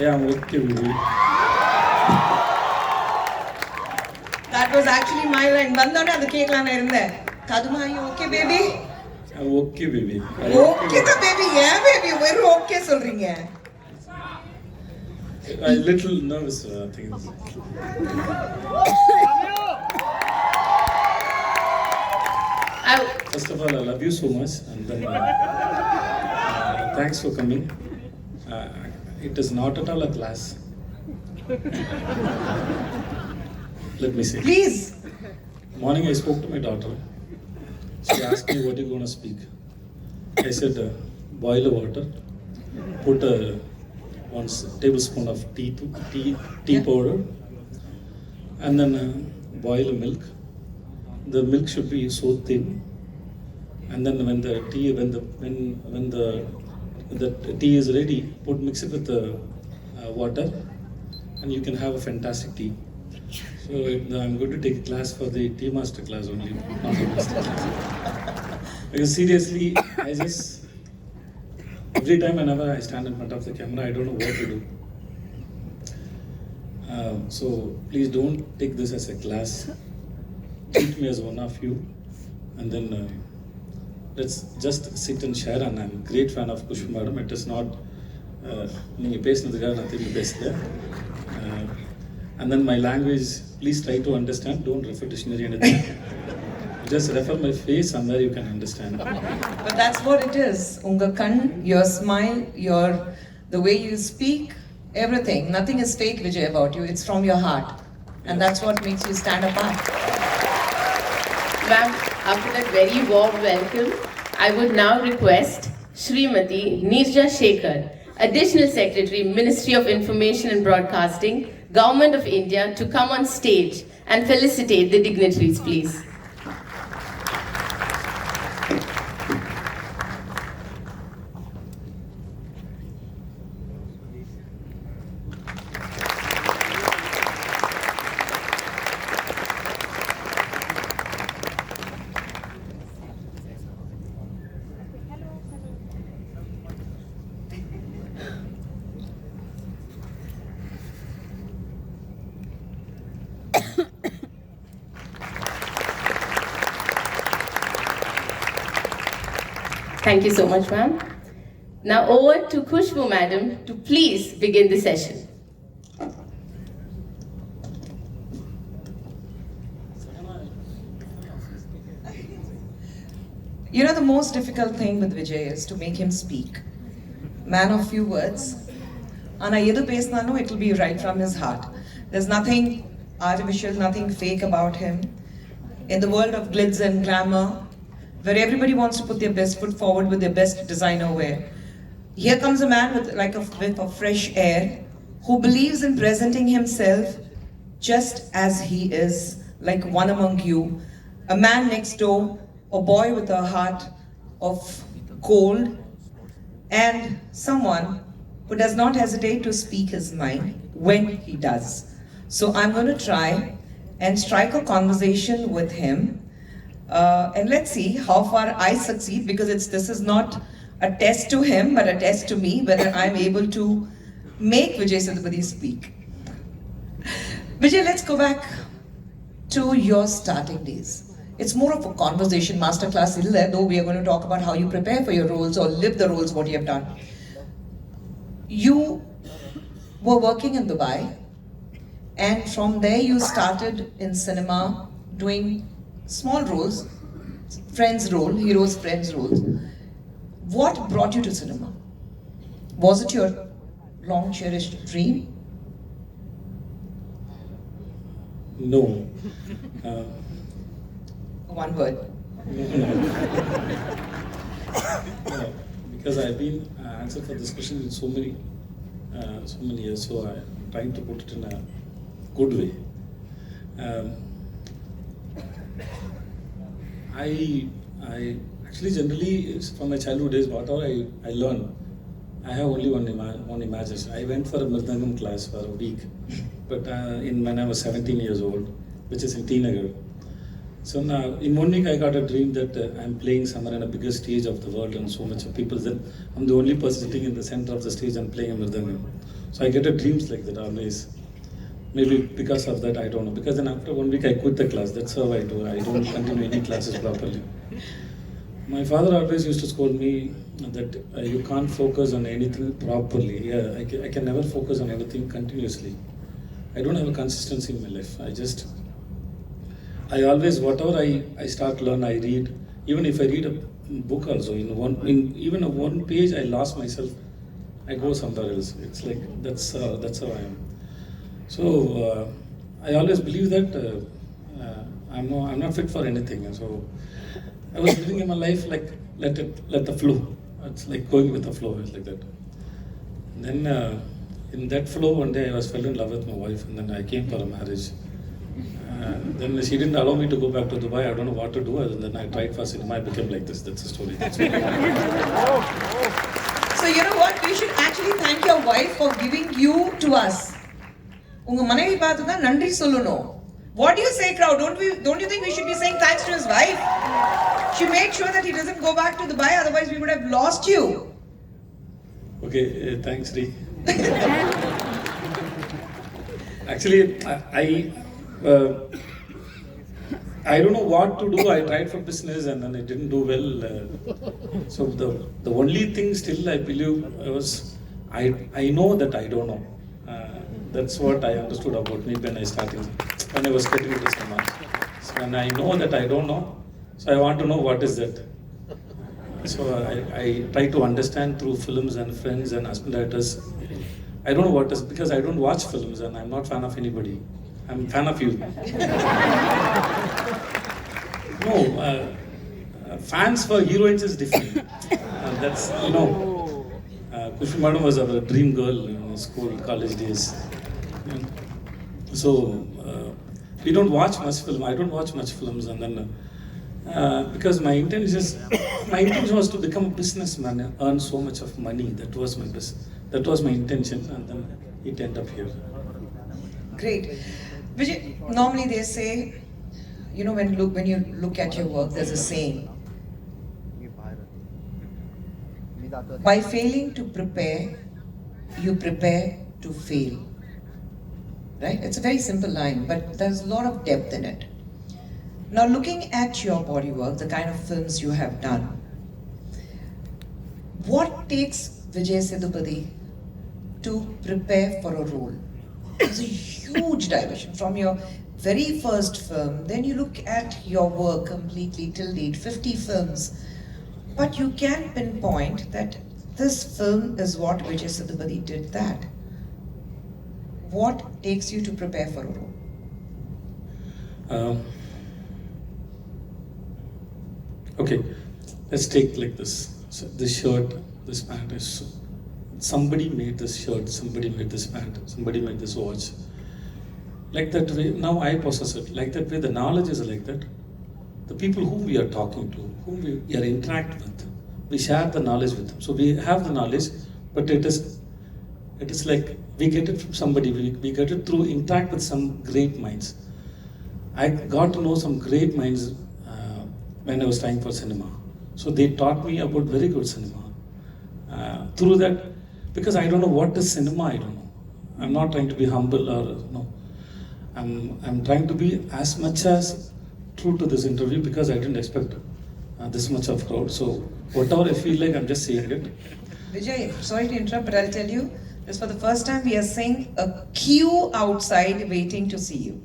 Yeah, I'm okay, baby. That was actually my line. Bandana the cake line in there. Kaduma, are you okay, baby? I'm okay, baby. Okay, the baby, yeah, baby. We're okay, solringa. I'm a little nervous, I think. First of all, I love you so much, and then thanks for coming. It is not at all a class. Let me say. Please. Morning, I spoke to my daughter. She asked me, what are you going to speak? I said, boil the water, put 1 tablespoon of tea powder, and then boil the milk. The milk should be so thin, and then when the tea is ready, mix it with the water, and you can have a fantastic tea. So I'm going to take a class for the tea master class only, not the master class. Because seriously, every time whenever I stand in front of the camera, I don't know what to do. So please don't take this as a class. Treat me as one of you, and then let's just sit and share. And I'm a great fan of Kushboo madam. It is not nothing. And then my language, please try to understand. Don't refer dictionary anything. Just refer my face, somewhere you can understand. But that's what it is. Unga kan, your smile, the way you speak, everything. Nothing is fake, Vijay, about you. It's from your heart. And that's what makes you stand apart. Ma'am, after that very warm welcome, I would now request Srimati Nirja Shekhar, Additional Secretary, Ministry of Information and Broadcasting, Government of India, to come on stage and felicitate the dignitaries, please. Thank you so much, ma'am. Now over to Kushboo madam to please begin the session. You know, the most difficult thing with Vijay is to make him speak. Man of few words. Ana yedu pesnano, it will be right from his heart. There's nothing artificial, nothing fake about him. In the world of glitz and glamour, where everybody wants to put their best foot forward with their best designer wear, here comes a man with like a whiff of fresh air, who believes in presenting himself just as he is, like one among you, a man next door, a boy with a heart of gold, and someone who does not hesitate to speak his mind when he does. So I'm going to try and strike a conversation with him. And let's see how far I succeed, because this is not a test to him, but a test to me, whether I'm able to make Vijay Sethupathi speak. Vijay, let's go back to your starting days. It's more of a conversation masterclass, though we are going to talk about how you prepare for your roles or live the roles, what you have done. You were working in Dubai, and from there you started in cinema, doing small roles, friends role, heroes, friends roles. What brought you to cinema? Was it your long cherished dream? No. One word. No, because I've been answered for this question in so many years, so I'm trying to put it in a good way. I actually generally from my childhood days, whatever I learned, I have only one imagination. I went for a Mridangam class for a week, but when I was 17 years old, which is in Thenmerku. So now in one week I got a dream that I'm playing somewhere on a bigger stage of the world and so much of people, that I'm the only person sitting in the center of the stage and playing a Mridangam. So I get a dreams like that always. Maybe because of that, I don't know. Because then after 1 week, I quit the class. That's how I do. I don't continue any classes properly. My father always used to scold me that you can't focus on anything properly. Yeah, I can never focus on anything continuously. I don't have a consistency in my life. I always, whatever I start learn, I read. Even if I read a book also, even a one page, I lost myself. I go somewhere else. It's like, that's how I am. So I always believe that I'm not fit for anything. And so I was living in my life like let the flow. It's like going with the flow, it's like that. And then in that flow, one day I fell in love with my wife, and then I came for a marriage. Then she didn't allow me to go back to Dubai. I don't know what to do. And then I tried for cinema. I became like this. That's the story. So you know what? We should actually thank your wife for giving you to us. Unga manavi paathuka nandri solluno. What do you say, crowd? Don't you think we should be saying thanks to his wife? She made sure that he doesn't go back to Dubai, otherwise we would have lost you. Okay, thanks, Dee. Actually, I don't know what to do. I tried for business and then it didn't do well. So the only thing still I believe I know that I don't know. That's what I understood about me when I was getting into cinema. So when I know that I don't know, so I want to know what is that. So I try to understand through films and friends and husband writers. I don't know what is, because I don't watch films and I'm not fan of anybody. I'm fan of you. No, fans for heroines is different. That's, Kushboo Madam was our dream girl in school, college days. So we don't watch much film. I don't watch much films, and then because my intention was to become a businessman and earn so much of money. That was my intention, and then it ended up here. Great. Vijay, normally they say, when you look at your work, there's a saying. By failing to prepare, you prepare to fail. Right? It's a very simple line, but there's a lot of depth in it. Now, looking at your body work, the kind of films you have done, what takes Vijay Sethupathi to prepare for a role? It's a huge diversion from your very first film. Then you look at your work completely till date, 50 films. But you can pinpoint that this film is what Vijay Sethupathi did that. What takes you to prepare for a role? Okay, let's take like this. So this shirt, this pant is. Somebody made this shirt, somebody made this pant, somebody made this watch. Like that way, now I possess it. Like that way, the knowledge is like that. The people whom we are talking to, whom we are interacting with, we share the knowledge with them. So we have the knowledge, but it is like we get it from somebody. We get it through interact with some great minds. I got to know some great minds when I was trying for cinema. So they taught me about very good cinema. Through that, because I don't know what is cinema, I don't know. I'm not trying to be humble or no. I'm trying to be as much as true to this interview because I didn't expect this much of crowd. So whatever I feel like, I'm just saying it. Vijay, sorry to interrupt, but I'll tell you, this for the first time we are seeing a queue outside waiting to see you.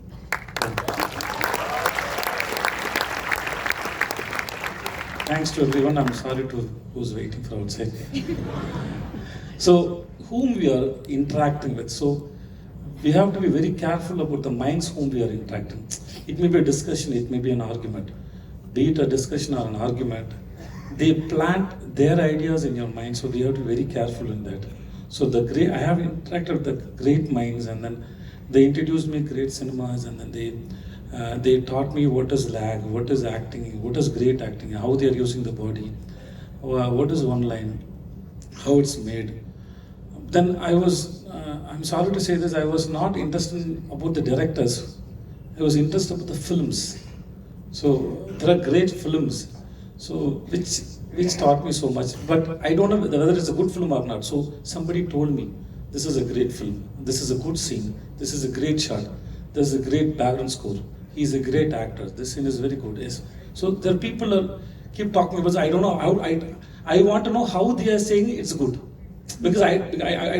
Thanks to everyone. I'm sorry to who's waiting for outside. So whom we are interacting with. So we have to be very careful about the minds whom we are interacting. It may be a discussion, it may be an argument. Be it a discussion or an argument, they plant their ideas in your mind. So we have to be very careful in that. So I have interacted with the great minds, and then they introduced me great cinemas, and then they taught me what is lag, what is acting, what is great acting, how they are using the body, what is one line, how it's made. Then I'm sorry to say this, I was not interested about the directors. I was interested about the films. So there are great films, so which taught me so much. But I don't know whether it's a good film or not. So somebody told me, this is a great film, this is a good scene, this is a great shot, this is a great background score, he's a great actor, this scene is very good. Yes. So there are people are keep talking about, I don't know how, I want to know how they are saying it's good. Because I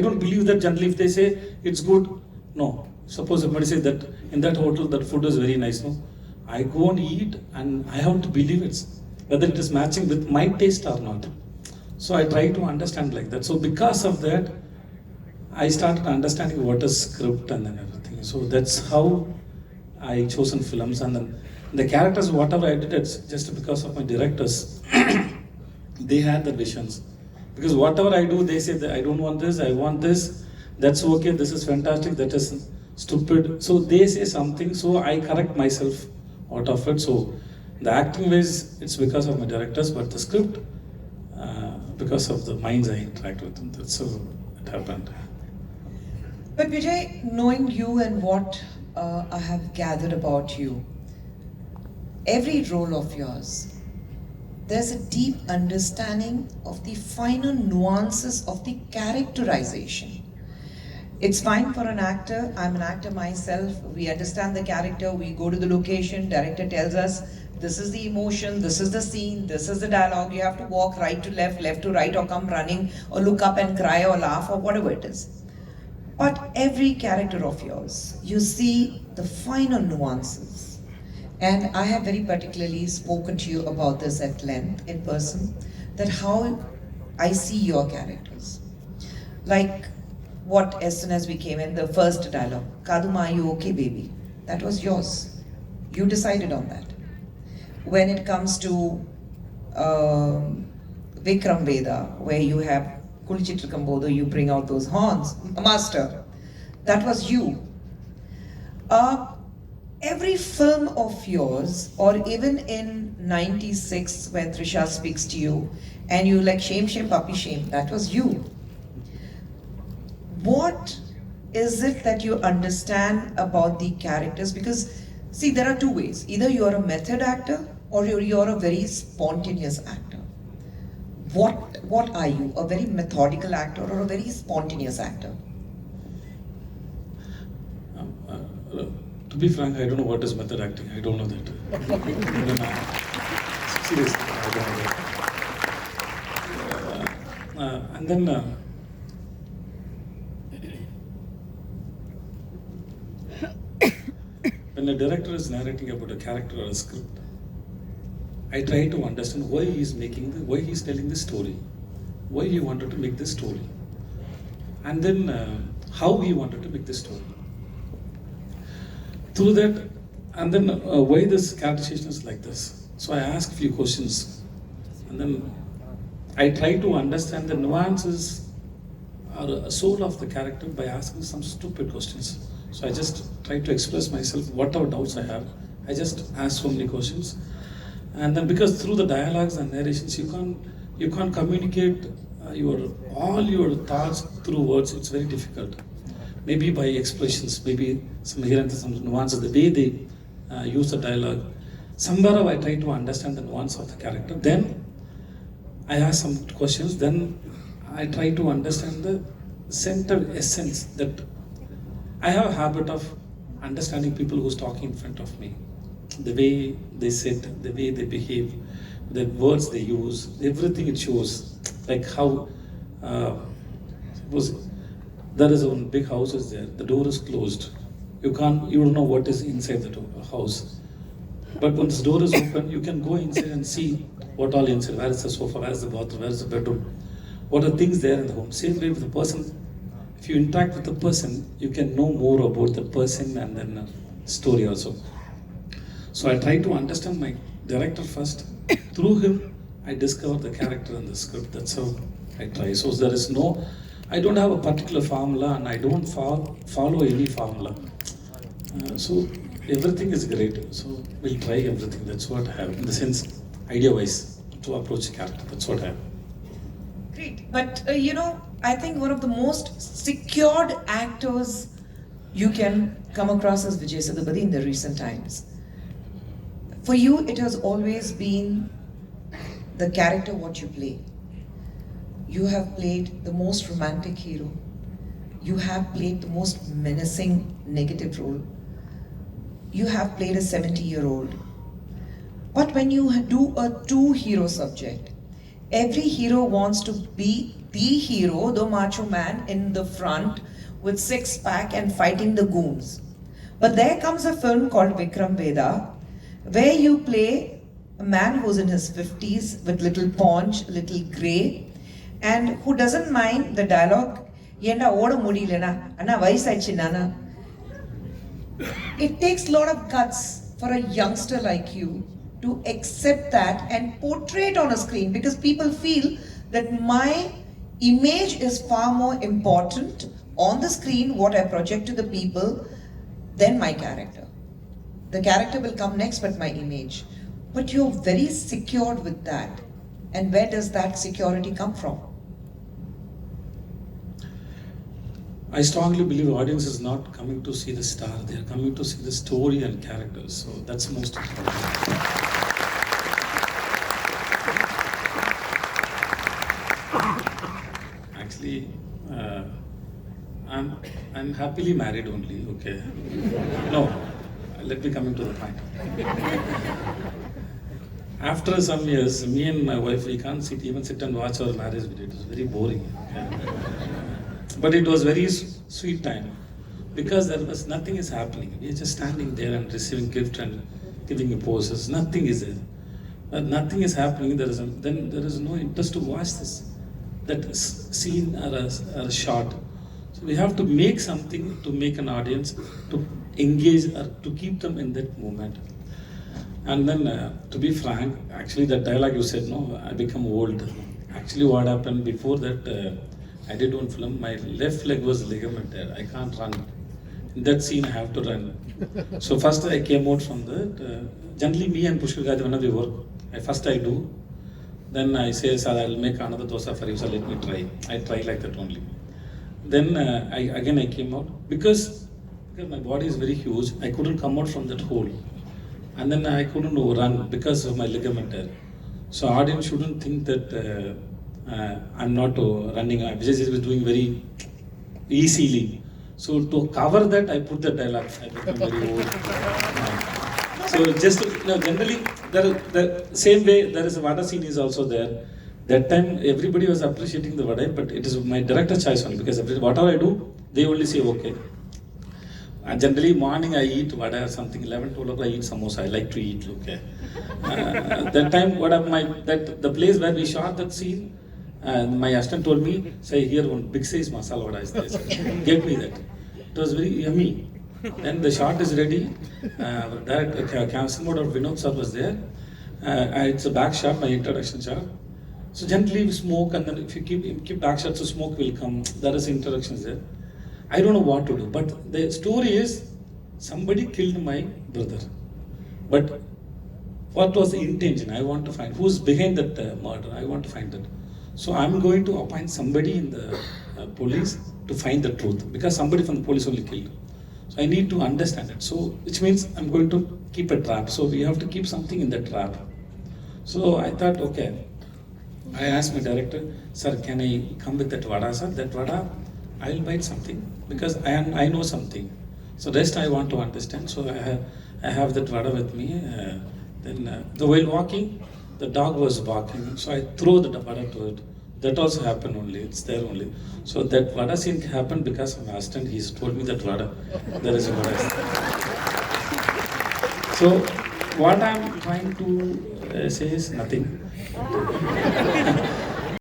don't believe that generally if they say it's good, no. Suppose somebody say that in that hotel that food is very nice, no. I go and eat and I have to believe it's, whether it is matching with my taste or not. So I try to understand like that. So because of that, I started understanding what is script and then everything. So that's how I chosen films, and then the characters, whatever I did, it's just because of my directors. They had the visions. Because whatever I do, they say that I don't want this, I want this, that's okay, this is fantastic, that is stupid. So they say something, so I correct myself out of it. So the acting ways, it's because of my directors, but the script, because of the minds I interact with them. That's how it happened. But Vijay, knowing you and what I have gathered about you, every role of yours, there's a deep understanding of the finer nuances of the characterization. It's fine for an actor, I'm an actor myself, we understand the character, we go to the location, director tells us, this is the emotion, this is the scene, this is the dialogue, you have to walk right to left to right, or come running, or look up and cry or laugh, or whatever it is. But every character of yours, you see the finer nuances. And I have very particularly spoken to you about this at length in person, that how I see your characters. Like what, as soon as we came in, the first dialogue, Kaduma, are you okay, baby? That was yours. You decided on that. When it comes to Vikram Veda, where you have Kulichitrukambodo, you bring out those horns, master, that was you. Every film of yours, or even in 96 when Trisha speaks to you and you like shame, shame, puppy shame, that was you. What is it that you understand about the characters? Because see, there are two ways. Either you're a method actor or you're a very spontaneous actor. What are you? A very methodical actor or a very spontaneous actor? To be frank, I don't know what is method acting. I don't know that. Seriously, I don't know. And then when a director is narrating about a character or a script, I try to understand why he is why he is telling this story, why he wanted to make this story, and then how he wanted to make this story. Through that, and then why this characterization is like this. So I ask a few questions, and then I try to understand the nuances or a soul of the character by asking some stupid questions. So I just try to express myself, whatever doubts I have, I just ask so many questions. And then because through the dialogues and narrations, you can't communicate all your thoughts through words. It's very difficult. Maybe by expressions, maybe some nuances, the way they use the dialogue. Somewhere I try to understand the nuance of the character. Then I ask some questions. Then I try to understand the center essence. That I have a habit of understanding people who's talking in front of me. The way they sit, the way they behave, the words they use, everything it shows. Like how, suppose there is one big house is there, the door is closed. You don't know what is inside the house. But once the door is open, you can go inside and see what all inside. Where is the sofa, where is the bathroom, where is the bedroom? What are things there in the home? Same way with the person. If you interact with the person, you can know more about the person and then story also. So I try to understand my director first. Through him, I discover the character and the script. That's how I try. So there is I don't have a particular formula, and I don't follow any formula. So everything is great. So we'll try everything. That's what I have, in the sense, idea-wise, to approach the character. That's what I have. Great. But I think one of the most secured actors you can come across is Vijay Sethupathi in the recent times. For you, it has always been the character what you play. You have played the most romantic hero. You have played the most menacing negative role. You have played a 70-year-old. But when you do a two-hero subject, every hero wants to be the hero, the macho man in the front with six-pack and fighting the goons. But there comes a film called Vikram Veda, where you play a man who's in his 50s with little paunch, little grey, and who doesn't mind the dialogue, "Yenda oda mudiyalena, anna vayasaichi nana." It takes a lot of guts for a youngster like you to accept that and portray it on a screen, because people feel that my image is far more important on the screen, what I project to the people, than my character. The character will come next, but my image. But you're very secured with that. And where does that security come from? I strongly believe audience is not coming to see the star, they are coming to see the story and characters. So that's most important. Actually, I'm happily married only, okay? No, let me come into the point. After some years, me and my wife, we can't even sit and watch our marriage video. It was very boring. Okay? But it was very sweet time, because there was nothing is happening. We are just standing there and receiving gift and giving poses. Nothing is there. But nothing is happening. Then there is no interest to watch that scene or a shot. So we have to make something to make an audience to engage or to keep them in that moment. And then, to be frank, actually that dialogue you said, no, I become old. Actually, what happened before that? I did one film, my left leg was ligamented, I can't run. In that scene I have to run. So first I came out from that, generally me and Pushkar Gadi, whenever we work, first I do, then I say, sir, I'll make another dosa for you, sir, let me try. I try like that only. Then I came out, because my body is very huge, I couldn't come out from that hole. And then I couldn't run because of my ligament tear. So audience shouldn't think that I'm not running. Vijay was doing very easily. So to cover that, I put the dialogue. I become very old. So just generally, the same way there is a Vada scene is also there. That time everybody was appreciating the Vada, but it is my director choice only, because whatever I do, they only say okay. And generally morning I eat vada or something, 11, 12 o'clock I eat samosa, I like to eat, okay. That time the place where we shot that scene, my assistant told me, say here one big size masala vada is there, get me that. It was very yummy. Then the shot is ready, that casting mode of Vinod sir was there. It's a back shot, my introduction shot. So gently we smoke, and then if you keep back shots, so smoke will come, there is introductions there. I don't know what to do, but the story is somebody killed my brother. But what was the intention? I want to find who's behind that murder. I want to find that. So I'm going to appoint somebody in the police to find the truth, because somebody from the police only killed. So I need to understand it. So which means I'm going to keep a trap. So we have to keep something in the trap. So I thought, okay. I asked my director, sir, can I come with that vada, sir? That vada, I will bite something, because I know something. So rest I want to understand. So I have that vada with me. While walking, the dog was barking. So I throw the vada to it. That also happened only. It's there only. So that vada scene happened because of my assistant. He's told me that vada. There is a vada. So what I'm trying to say is nothing.